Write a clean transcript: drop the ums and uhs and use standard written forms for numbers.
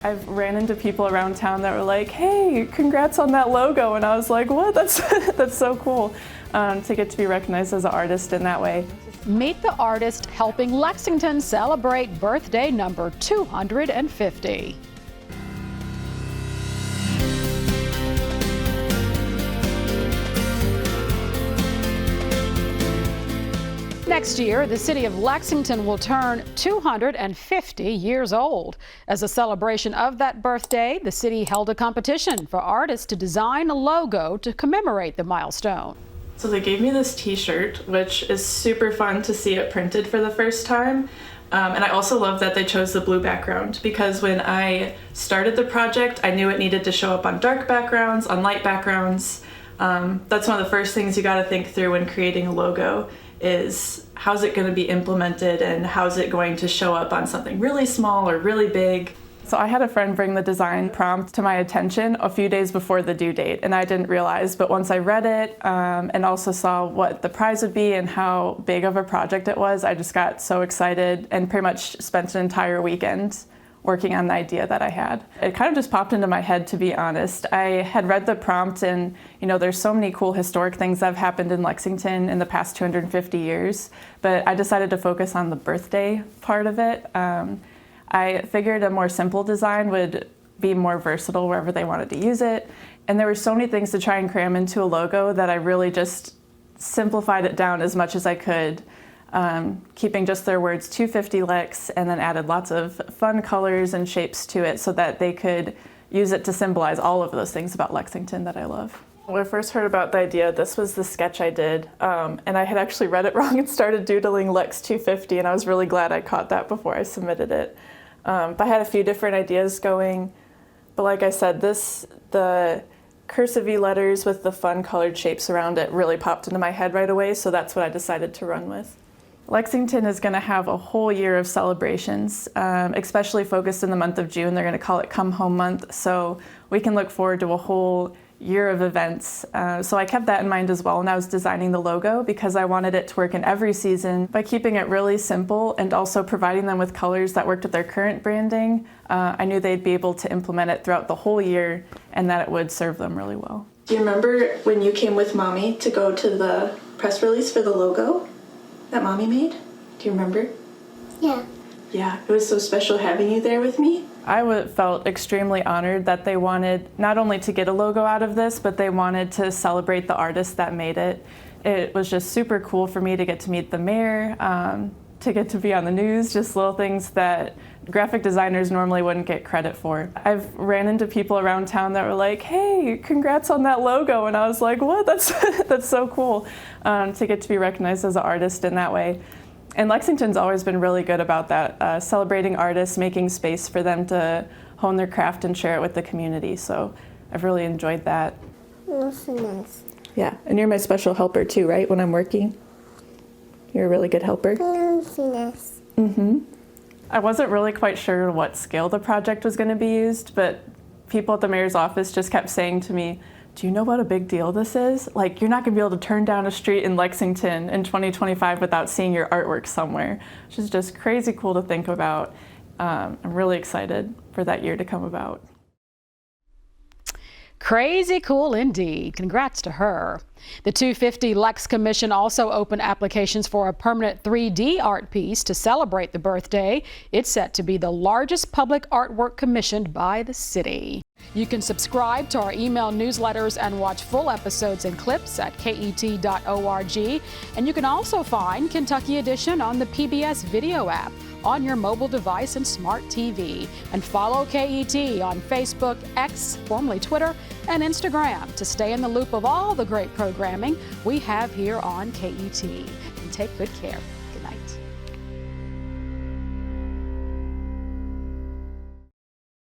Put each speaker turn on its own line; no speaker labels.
I've ran into people around town that were like, hey, congrats on that logo. And I was like, what? That's so cool to get to be recognized as an artist in that way.
Meet the artist helping Lexington celebrate birthday number 250. Next year, the city of Lexington will turn 250 years old. As a celebration of that birthday, the city held a competition for artists to design a logo to commemorate the milestone.
So they gave me this t-shirt, which is super fun to see it printed for the first time. And I also love that they chose the blue background, because when I started the project, I knew it needed to show up on dark backgrounds, on light backgrounds. That's one of the first things you got to think through when creating a logo is how's it going to be implemented and how's it going to show up on something really small or really big. So I had a friend bring the design prompt to my attention a few days before the due date, and I didn't realize, but once I read it and also saw what the prize would be and how big of a project it was, I just got so excited and pretty much spent an entire weekend working on the idea that I had. It kind of just popped into my head, to be honest. I had read the prompt and, there's so many cool historic things that have happened in Lexington in the past 250 years, but I decided to focus on the birthday part of it. I figured a more simple design would be more versatile wherever they wanted to use it. And there were so many things to try and cram into a logo that I really just simplified it down as much as I could. Keeping just their words 250 Lex, and then added lots of fun colors and shapes to it so that they could use it to symbolize all of those things about Lexington that I love. When I first heard about the idea, this was the sketch I did, and I had actually read it wrong and started doodling Lex 250, and I was really glad I caught that before I submitted it. But I had a few different ideas going, but like I said, the cursive letters with the fun colored shapes around it really popped into my head right away, so that's what I decided to run with. Lexington is going to have a whole year of celebrations, especially focused in the month of June. They're going to call it Come Home Month, so we can look forward to a whole year of events. So I kept that in mind as well when I was designing the logo, because I wanted it to work in every season by keeping it really simple and also providing them with colors that worked with their current branding. I knew they'd be able to implement it throughout the whole year and that it would serve them really well. Do you remember when you came with Mommy to go to the press release for the logo that Mommy made? Do you remember?
Yeah.
Yeah, it was so special having you there with me. I felt extremely honored that they wanted not only to get a logo out of this, but they wanted to celebrate the artist that made it. It was just super cool for me to get to meet the mayor, to get to be on the news, just little things that graphic designers normally wouldn't get credit for. I've ran into people around town that were like, hey, congrats on that logo. And I was like, what? That's so cool to get to be recognized as an artist in that way. And Lexington's always been really good about that, celebrating artists, making space for them to hone their craft and share it with the community. So I've really enjoyed that.
That's nice.
Yeah, and you're my special helper too, right, when I'm working? You're a really good helper.
That's nice.
Mm-hmm. I wasn't really quite sure what scale the project was going to be used, but people at the mayor's office just kept saying to me, do you know what a big deal this is? Like, you're not going to be able to turn down a street in Lexington in 2025 without seeing your artwork somewhere, which is just crazy cool to think about. I'm really excited for that year to come about.
Crazy cool indeed. Congrats to her. The 250 Lex Commission also opened applications for a permanent 3D art piece to celebrate the birthday. It's set to be the largest public artwork commissioned by the city. You can subscribe to our email newsletters and watch full episodes and clips at KET.org. And you can also find Kentucky Edition on the PBS video app, on your mobile device and smart TV. And follow KET on Facebook, X, formerly Twitter, and Instagram to stay in the loop of all the great programming we have here on KET. And take good care.